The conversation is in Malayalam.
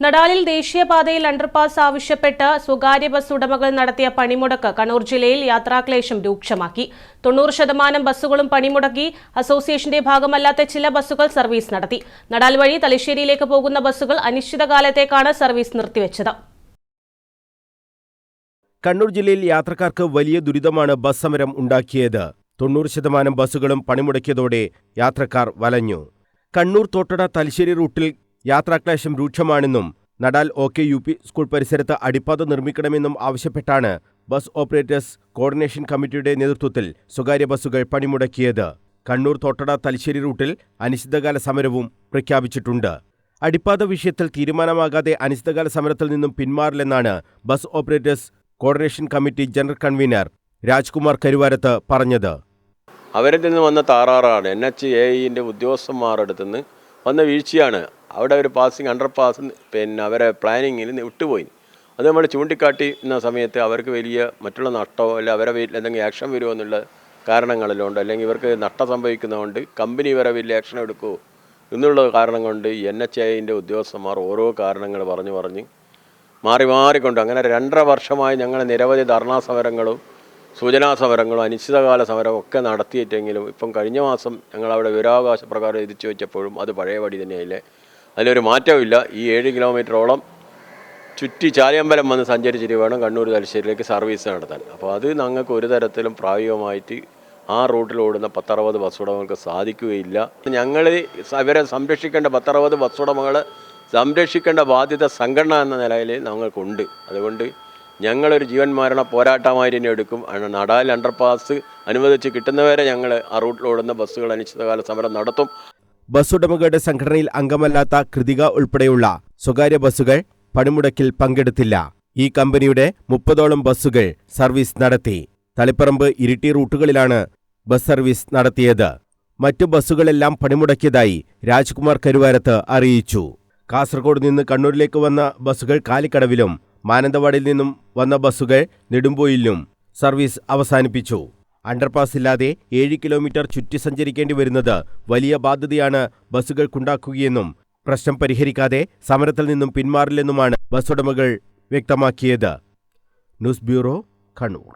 നടാലിൽ ദേശീയപാതയിൽ അണ്ടർപാസ് ആവശ്യപ്പെട്ട് സ്വകാര്യ ബസ് ഉടമകൾ നടത്തിയ പണിമുടക്ക് കണ്ണൂർ ജില്ലയിൽ യാത്രാക്ലേശം രൂക്ഷമാക്കി. 90% ബസ്സുകളും പണിമുടക്കി. അസോസിയേഷന്റെ ഭാഗമല്ലാത്ത ചില ബസ്സുകൾ സർവീസ് നടത്തി. നടാൽ വഴി തലശ്ശേരിയിലേക്ക് പോകുന്ന ബസ്സുകൾ അനിശ്ചിതകാലത്തേക്കാണ് സർവീസ് നിർത്തിവെച്ചത്. കണ്ണൂർ ജില്ലയിൽ യാത്രക്കാർക്ക് വലിയ ദുരിതമാണ് ബസ് സമരം ഉണ്ടാക്കിയത്. 90% ബസ്സുകളും പണിമുടക്കിയതോടെ യാത്രക്കാർ വലഞ്ഞു. കണ്ണൂർ തോട്ടട തലശ്ശേരി റൂട്ടിൽ യാത്രാക്ലേശം രൂക്ഷമാണെന്നും നടാൽ OKUP സ്കൂൾ പരിസരത്ത് അടിപ്പാത നിർമ്മിക്കണമെന്നും ആവശ്യപ്പെട്ടാണ് ബസ് ഓപ്പറേറ്റേഴ്സ് കോർഡിനേഷൻ കമ്മിറ്റിയുടെ നേതൃത്വത്തിൽ സ്വകാര്യ ബസ്സുകൾ പണിമുടക്കിയത്. കണ്ണൂർ തോട്ടട തലശ്ശേരി റൂട്ടിൽ അനിശ്ചിതകാല സമരവും പ്രഖ്യാപിച്ചിട്ടുണ്ട്. അടിപ്പാത വിഷയത്തിൽ തീരുമാനമാകാതെ അനിശ്ചിതകാല സമരത്തിൽ നിന്നും പിന്മാറില്ലെന്നാണ് bus operators coordination committee general convener Rajkumar Karuvarath പറഞ്ഞത്. അവരിൽ നിന്ന് വന്ന താറാറാണ്. NHAIന്റെ ഉദ്യോഗസ്ഥന്മാരുടെ വന്ന വീഴ്ചയാണ്. അവിടെ ഒരു പാസിംഗ് അണ്ടർപാസ് അവരെ പ്ലാനിങ്ങിൽ വിട്ടുപോയി. അത് നമ്മൾ ചൂണ്ടിക്കാട്ടിക്കുന്ന സമയത്ത് അവർക്ക് വലിയ മറ്റുള്ള നഷ്ടമോ അല്ലെങ്കിൽ അവരെ വീട്ടിൽ എന്തെങ്കിലും ആക്ഷൻ വരുമോ എന്നുള്ള കാരണങ്ങളിലുണ്ട്, അല്ലെങ്കിൽ ഇവർക്ക് നഷ്ടം സംഭവിക്കുന്നതുകൊണ്ട് കമ്പനി ഇവരെ വലിയ ആക്ഷൻ എടുക്കുമോ എന്നുള്ള കാരണം കൊണ്ട് NHAIന്റെ ഉദ്യോഗസ്ഥന്മാർ ഓരോ കാരണങ്ങൾ പറഞ്ഞ് മാറിക്കൊണ്ട് അങ്ങനെ 2.5 വർഷമായി ഞങ്ങൾ നിരവധി ധർണാ സമരങ്ങളും സൂചനാ സമരങ്ങളും അനിശ്ചിതകാല സമരവും ഒക്കെ നടത്തിയിട്ടെങ്കിലും ഇപ്പം കഴിഞ്ഞ മാസം ഞങ്ങളവിടെ വിവരാവകാശ പ്രകാരം എഴുതിച്ചു വെച്ചപ്പോഴും അത് പഴയപടി തന്നെയല്ലേ, അതിലൊരു മാറ്റമില്ല. ഈ 7 കിലോമീറ്ററോളം ചുറ്റി ചാലിയമ്പലം വന്ന് സഞ്ചരിച്ചിട്ട് വേണം കണ്ണൂർ തലശ്ശേരിയിലേക്ക് സർവീസ് നടത്താൻ. അപ്പോൾ അത് ഞങ്ങൾക്ക് ഒരു തരത്തിലും പ്രായോഗികമായിട്ട് ആ റൂട്ടിൽ ഓടുന്ന 10-60 ബസ് ഉടമകൾക്ക് സാധിക്കുകയില്ല. ഞങ്ങൾ ഇവരെ സംരക്ഷിക്കേണ്ട 10-60 ബസ് ഉടമകളെ സംരക്ഷിക്കേണ്ട ബാധ്യത സംഘടന എന്ന നിലയിൽ ഞങ്ങൾക്കുണ്ട്. അതുകൊണ്ട് ഞങ്ങളൊരു ജീവൻ മരണ പോരാട്ടമായി തന്നെ എടുക്കും. നടാൽ അണ്ടർപാസ് അനുവദിച്ച് കിട്ടുന്നവരെ ഞങ്ങൾ ആ റൂട്ടിൽ ഓടുന്ന ബസ്സുകൾ അനിശ്ചിതകാല സമരം നടത്തും. ബസ് ഉടമകളുടെ സംഘടനയിൽ അംഗമല്ലാത്ത കൃതിക ഉൾപ്പെടെയുള്ള സ്വകാര്യ ബസ്സുകൾ പണിമുടക്കിൽ പങ്കെടുത്തില്ല. ഈ കമ്പനിയുടെ 30ഓളം ബസ്സുകൾ സർവീസ് നടത്തി. തളിപ്പറമ്പ് ഇരിട്ടി റൂട്ടുകളിലാണ് ബസ് സർവീസ് നടത്തിയത്. മറ്റു ബസ്സുകളെല്ലാം പണിമുടക്കിയതായി രാജ്കുമാർ കരുവാരത്ത് അറിയിച്ചു. കാസർഗോഡ് നിന്ന് കണ്ണൂരിലേക്ക് വന്ന ബസ്സുകൾ കാലിക്കടവിലും മാനന്തവാടിയിൽ നിന്നും വന്ന ബസ്സുകൾ നെടുമ്പോയിലും സർവീസ് അവസാനിപ്പിച്ചു. അണ്ടർപാസ് ഇല്ലാതെ 7 കിലോമീറ്റർ ചുറ്റി സഞ്ചരിക്കേണ്ടി വരുന്നത് വലിയ ബാധ്യതയാണ് ബസ്സുകൾക്കുണ്ടാക്കുകയെന്നും പ്രശ്നം പരിഹരിക്കാതെ സമരത്തിൽ നിന്നും പിന്മാറില്ലെന്നുമാണ് ബസ് ഉടമകൾ വ്യക്തമാക്കിയത്. News bureau, Kannur.